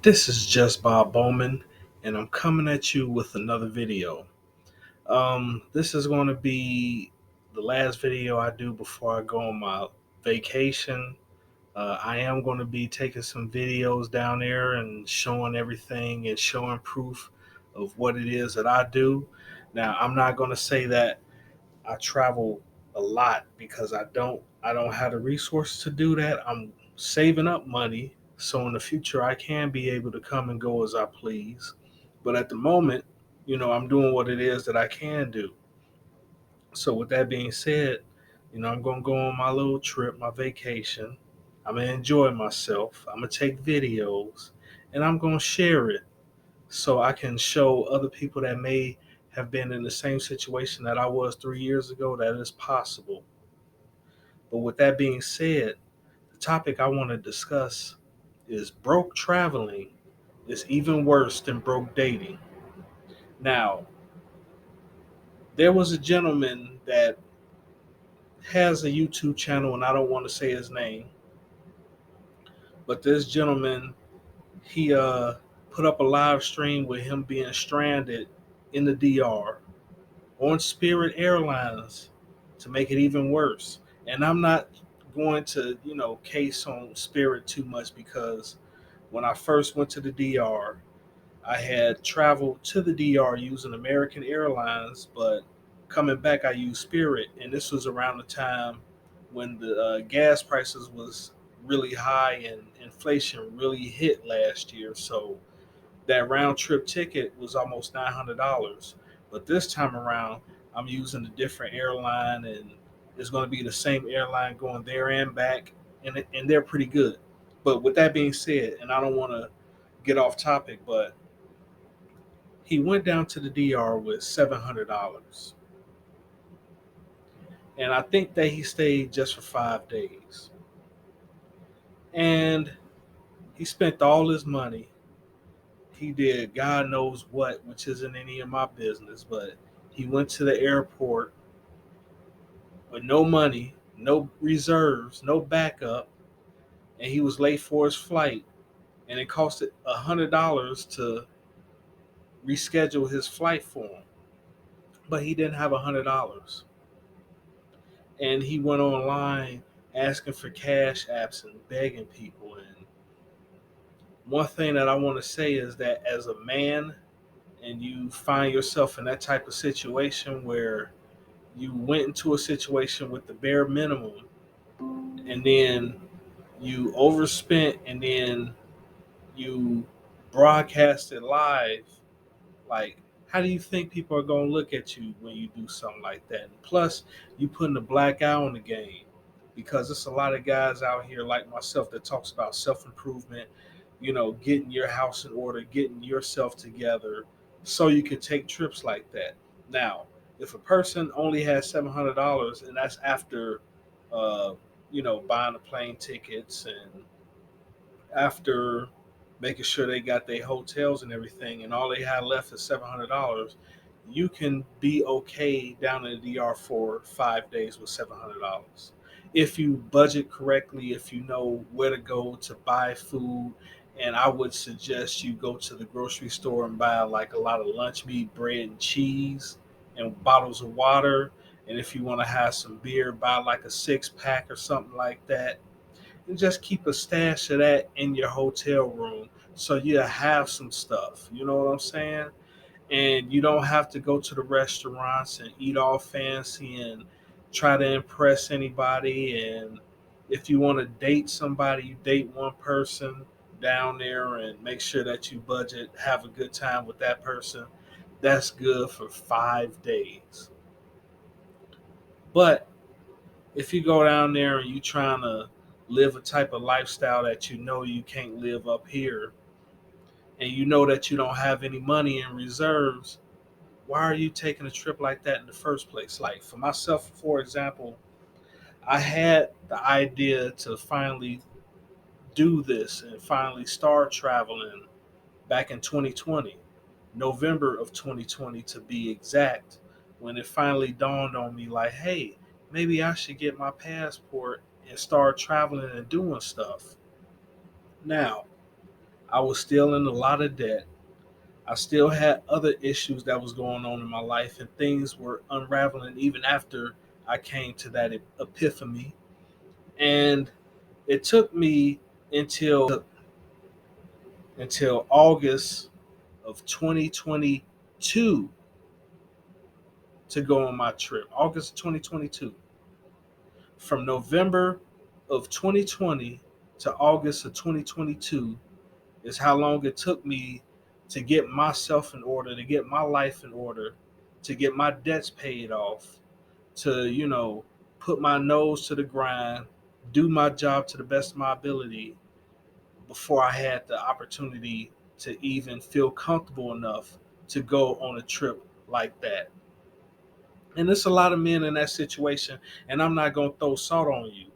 This is just Bob Bowman, and I'm coming at you with another video. This is going to be the last video I do before I go on my vacation. I am going to be taking some videos down there and showing everything and showing proof of what it is that I do. Now, I'm not going to say that I travel a lot because I don't have the resources to do that. I'm saving up money so in the future I can be able to come and go as I please. But at the moment, I'm doing what it is that I can do. So with that being said, I'm going to go on my little trip, my vacation. I'm going to enjoy myself. I'm going to take videos and I'm going to share it so I can show other people that may have been in the same situation that I was 3 years ago that it's possible. But with that being said, the topic I want to discuss is broke traveling is even worse than broke dating. Now, there was a gentleman that has a YouTube channel, and I don't want to say his name, but this gentleman, he put up a live stream with him being stranded in the DR on Spirit Airlines to make it even worse. And I'm not going to, case on Spirit too much because when I first went to the DR, I had traveled to the DR using American Airlines, but coming back, I used Spirit, and this was around the time when the gas prices was really high and inflation really hit last year. So that round trip ticket was almost $900. But this time around, I'm using a different airline, and it's going to be the same airline going there and back, and they're pretty good. But with that being said, and I don't want to get off topic, but he went down to the DR with $700, and I think that he stayed just for 5 days, and he spent all his money. He did God knows what, which isn't any of my business, but he went to the airport with no money, no reserves, no backup, and he was late for his flight. And it cost it $100 to reschedule his flight for him, but he didn't have $100. And he went online asking for cash apps and begging people. And one thing that I want to say is that as a man, and you find yourself in that type of situation where you went into a situation with the bare minimum and then you overspent and then you broadcast it live, like, how do you think people are going to look at you when you do something like that? And plus, you putting a black eye on the game because there's a lot of guys out here like myself that talks about self-improvement, getting your house in order, getting yourself together so you can take trips like that. Now, if a person only has $700 and that's after, uh, buying the plane tickets and after making sure they got their hotels and everything, and all they had left is $700, you can be okay down in the DR for 5 days with $700 if you budget correctly, if you know where to go to buy food. And I would suggest you go to the grocery store and buy like a lot of lunch meat, bread, and cheese, and bottles of water. And if you want to have some beer, buy like a 6 pack or something like that, and just keep a stash of that in your hotel room so you have some stuff. You know what I'm saying? And you don't have to go to the restaurants and eat all fancy and try to impress anybody. And if you want to date somebody, you date one person down there and make sure that you budget, have a good time with that person. That's good for 5 days. But if you go down there and you trying to live a type of lifestyle that you know you can't live up here, and you know that you don't have any money in reserves, why are you taking a trip like that in the first place? Like for myself, for example, I had the idea to finally do this and finally start traveling back in 2020, November of 2020 to be exact, when it finally dawned on me like, hey, maybe I should get my passport and start traveling and doing stuff. Now, I was still in a lot of debt. I still had other issues that was going on in my life, and things were unraveling even after I came to that epiphany. And it took me until August of 2022 to go on my trip. August 2022. From November of 2020 to August of 2022 is how long it took me to get myself in order, to get my life in order, to get my debts paid off, to, put my nose to the grind, do my job to the best of my ability before I had the opportunity to even feel comfortable enough to go on a trip like that. And there's a lot of men in that situation, and I'm not going to throw salt on you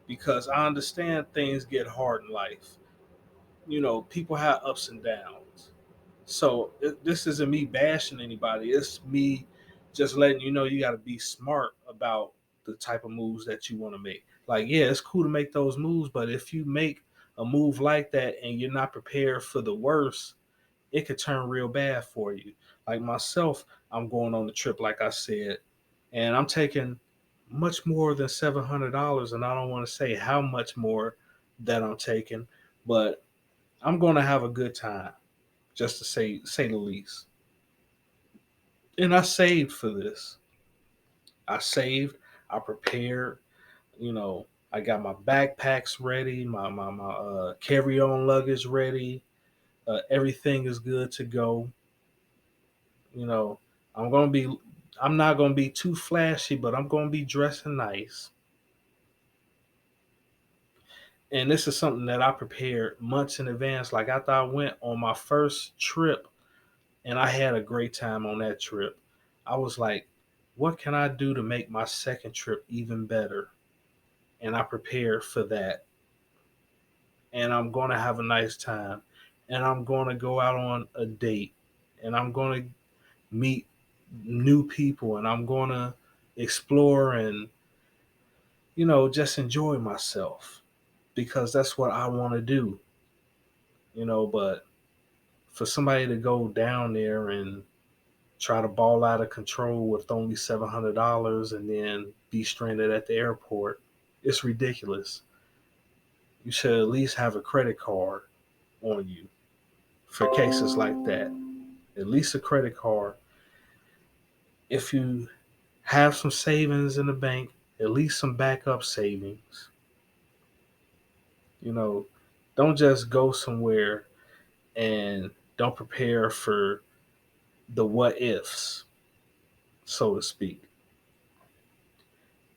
because I understand things get hard in life. People have ups and downs. So this isn't me bashing anybody. It's me just letting you know you got to be smart about the type of moves that you want to make. Like, yeah, it's cool to make those moves, but if you make a move like that and you're not prepared for the worst, it could turn real bad for you. Like myself, I'm going on the trip, like I said, and I'm taking much more than $700, and I don't want to say how much more that I'm taking, but I'm going to have a good time, just to say the least. And I saved for this. I saved. I prepared. You know, I got my backpacks ready, my carry on luggage ready. Everything is good to go. You know, I'm gonna be. I'm not gonna be too flashy, but I'm gonna be dressing nice. And this is something that I prepared months in advance. Like after I went on my first trip, and I had a great time on that trip. I was like, what can I do to make my second trip even better? And I prepared for that. And I'm going to have a nice time. And I'm going to go out on a date. And I'm going to meet new people. And I'm going to explore and, just enjoy myself because that's what I want to do, But for somebody to go down there and try to ball out of control with only $700 and then be stranded at the airport. It's ridiculous. You should at least have a credit card on you for cases like that. At least a credit card. If you have some savings in the bank, at least some backup savings. You know, don't just go somewhere and don't prepare for the what ifs, so to speak.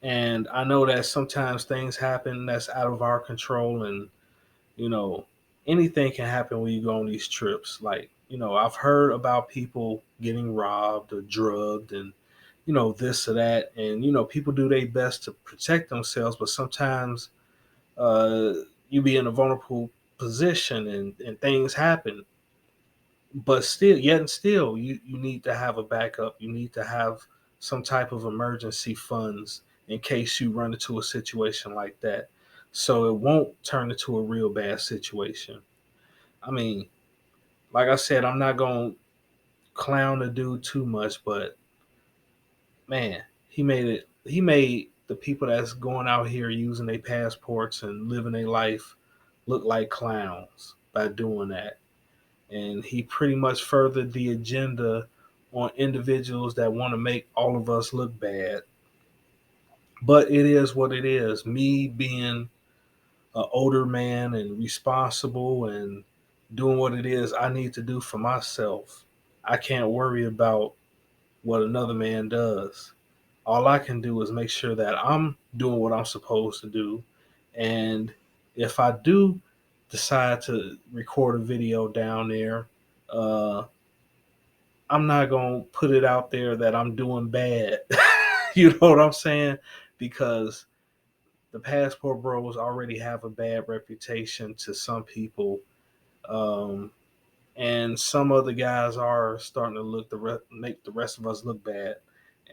And I know that sometimes things happen that's out of our control, and you know, anything can happen when you go on these trips. Like, I've heard about people getting robbed or drugged and, this or that. And, people do their best to protect themselves, but sometimes uh, you be in a vulnerable position and things happen. But still, yet and still, you need to have a backup. You need to have some type of emergency funds in case you run into a situation like that. So it won't turn into a real bad situation. I mean, like I said, I'm not going to clown the dude too much, but man, he made the people that's going out here using their passports and living their life look like clowns by doing that. And he pretty much furthered the agenda on individuals that want to make all of us look bad. But it is what it is. Me being an older man and responsible and doing what it is I need to do for myself. I can't worry about what another man does. All I can do is make sure that I'm doing what I'm supposed to do. And if I do decide to record a video down there, uh, I'm not going to put it out there that I'm doing bad. You know what I'm saying? Because the passport bros already have a bad reputation to some people, um, and some other guys are starting to make the rest of us look bad.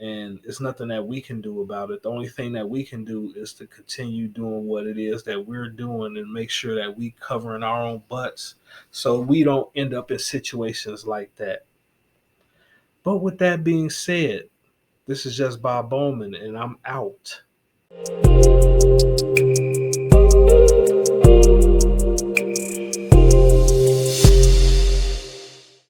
and it's nothing that we can do about it. The only thing that we can do is to continue doing what it is that we're doing and make sure that we covering our own butts so we don't end up in situations like that. But with that being said, this is just Bob Bowman, and I'm out.